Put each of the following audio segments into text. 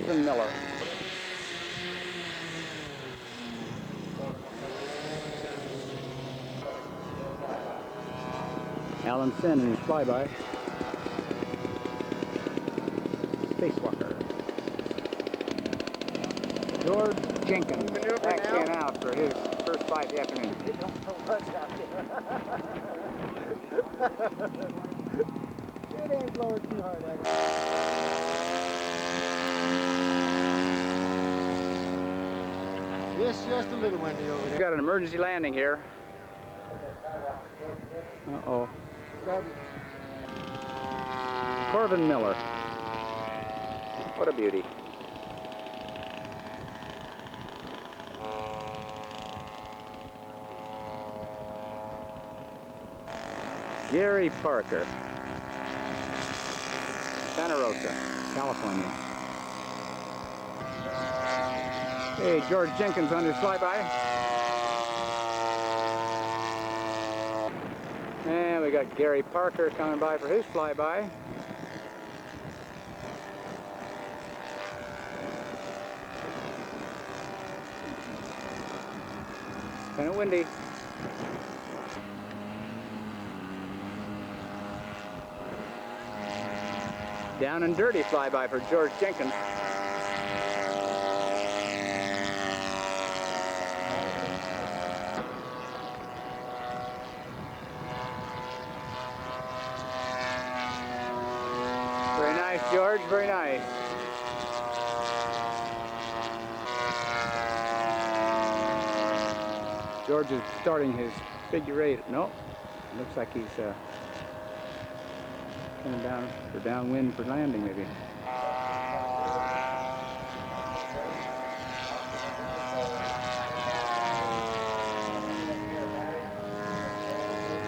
Irving Miller. Alan Sen in his flyby. Spacewalker. George Jenkins back in out for his first flight of the afternoon. It ain't blowing too hard, It's just a little windy over there. We've got an emergency landing here. Uh-oh. Irving Miller. What a beauty. Gary Parker. Santa Rosa, California. Hey, George Jenkins on his flyby. And we got Gary Parker coming by for his flyby. Kind of windy. Down and dirty flyby for George Jenkins. Very nice, George, very nice. George is starting his figure eight. No, looks like he's coming down for downwind for landing, maybe.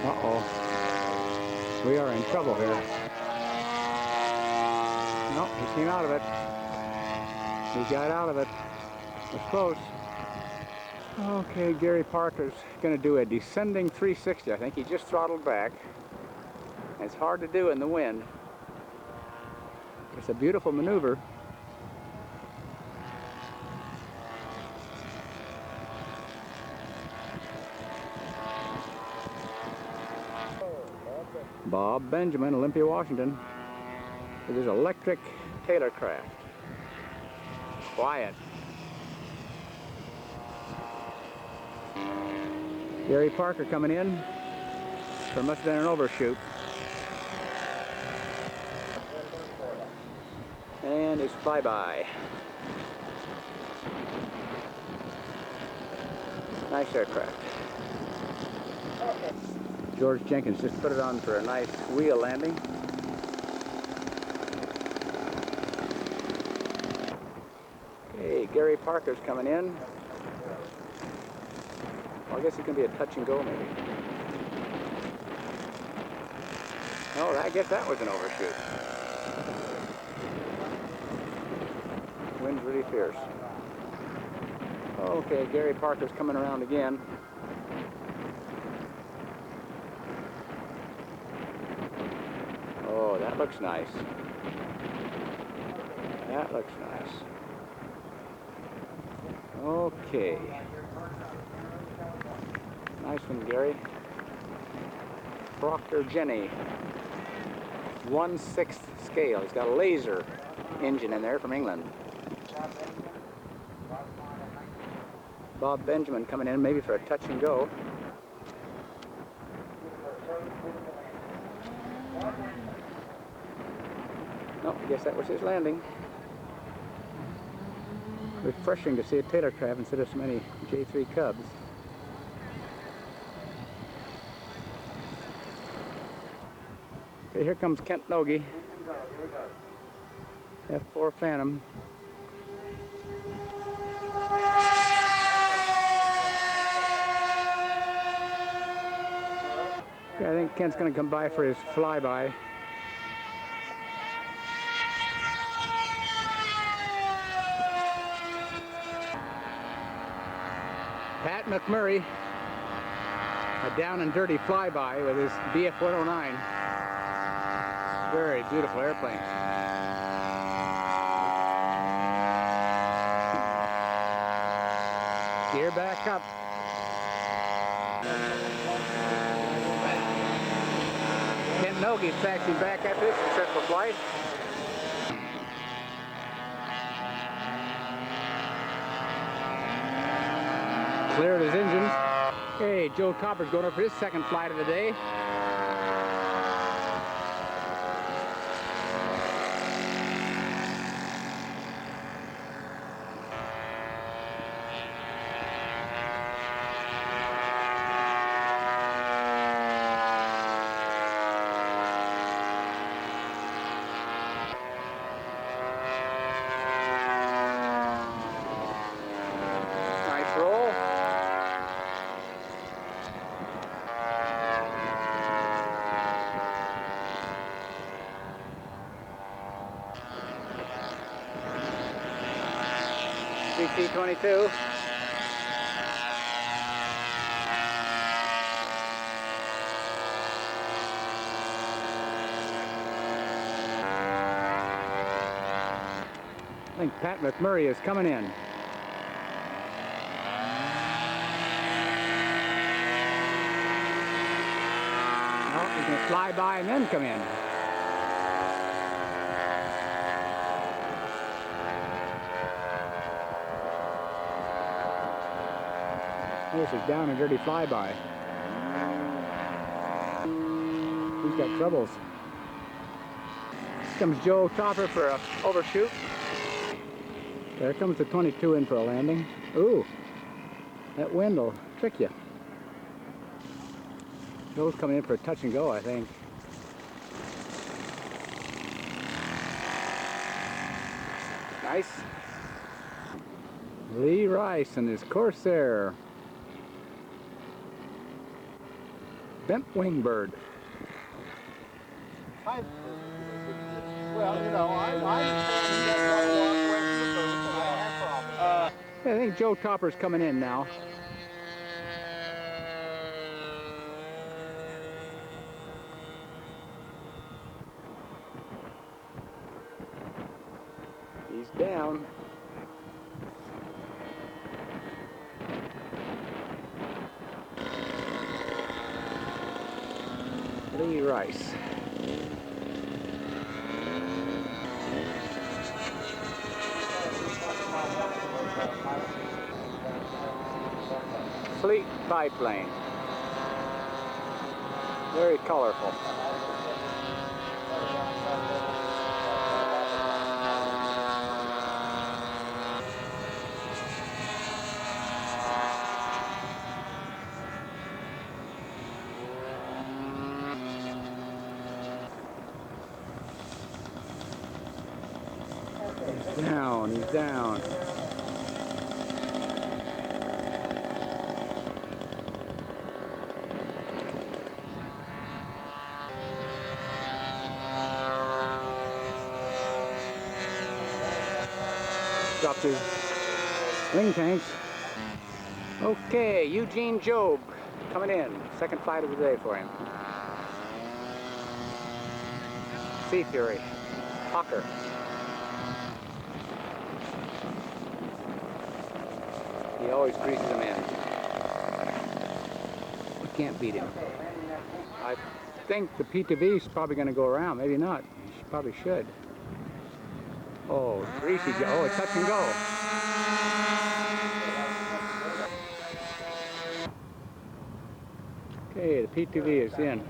Uh-oh. We are in trouble here. No, he came out of it. He got out of it. It's close. Okay, Gary Parker's going to do a descending 360. I think he just throttled back. It's hard to do in the wind. It's a beautiful maneuver. Bob Benjamin, Olympia, Washington, with his electric Taylor craft. Quiet. Gary Parker coming in. There must have been an overshoot. And his flyby. Nice aircraft. George Jenkins just put it on for a nice wheel landing. Okay, Gary Parker's coming in. Well, I guess it can be a touch and go maybe. Oh, I guess that was an overshoot. Wind's really fierce. Okay, Gary Parker's coming around again. Oh, that looks nice. That looks nice. Okay. Nice one, Gary. Proctor Jenny. 1/6 scale. He's got a laser engine in there from England. Bob Benjamin coming in maybe for a touch and go. No, I guess that was his landing. Refreshing to see a Taylor craft instead of so many J3 Cubs. Okay, here comes Kent Noogie. F4 Phantom. Okay, I think Kent's going to come by for his flyby. Pat McMurray, a down and dirty flyby with his BF-109. Very beautiful airplane. Gear back up. Kent Noogie's taxiing back after this successful flight. Cleared his engines. Hey, Joe Topper's going up for his second flight of the day. Nice roll. CC-22. I think Pat McMurray is coming in. No, he's going to fly by and then come in. This is down and dirty flyby. He's got troubles. Here comes Joe Topper for a overshoot. There comes the 22 in for a landing. Ooh, that wind will trick you. Joe's coming in for a touch and go, I think. Nice. Lee Rice and his Corsair Deathwing bird. Well, you know, I think Joe Topper's coming in now. He's down. Lee Rice. Fleet biplane. Very colorful. He's down, he's down. Dropped his wing tanks. Okay, Eugene Job coming in. Second flight of the day for him. Sea Fury. Hawker. He always greases them in. We can't beat him. I think the P2P is probably going to go around. Maybe not. She probably should. Oh, greasy go. Oh, it's touch and go. Okay, the P2P is in.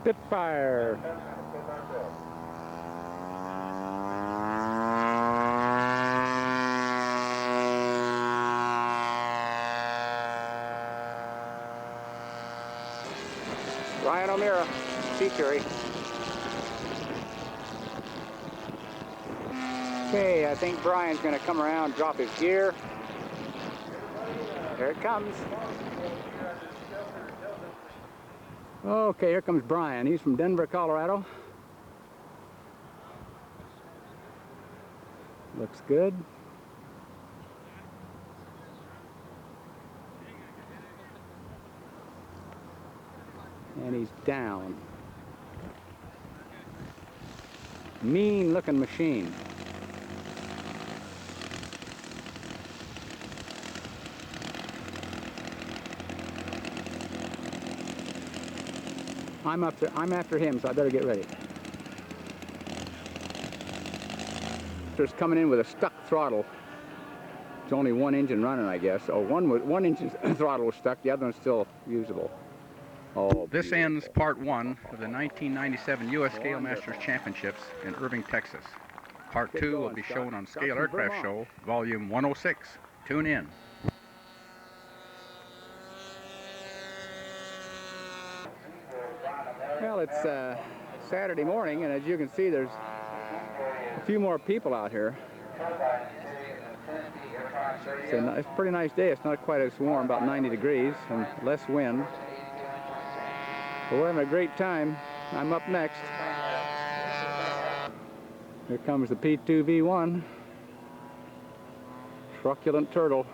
Spitfire. Ryan OMeara C3. Okay, I think Brian's going to come around, drop his gear. There it comes. Okay, here comes Brian. He's from Denver, Colorado. Looks good. And he's down. Mean looking machine. I'm after him, so I better get ready. Just coming in with a stuck throttle. It's only one engine running, I guess. Oh, one engine throttle was stuck, the other one's still usable. Oh, this ends part one of the 1997 U.S. Scale Masters Championships in Irving, Texas. Part two will be shown on Scale Aircraft Show, Volume 106. Tune in. Well, it's Saturday morning, and as you can see, there's a few more people out here. It's a pretty nice day. It's not quite as warm, about 90 degrees, and less wind. But we're having a great time. I'm up next. Here comes the P2V1. Truculent turtle.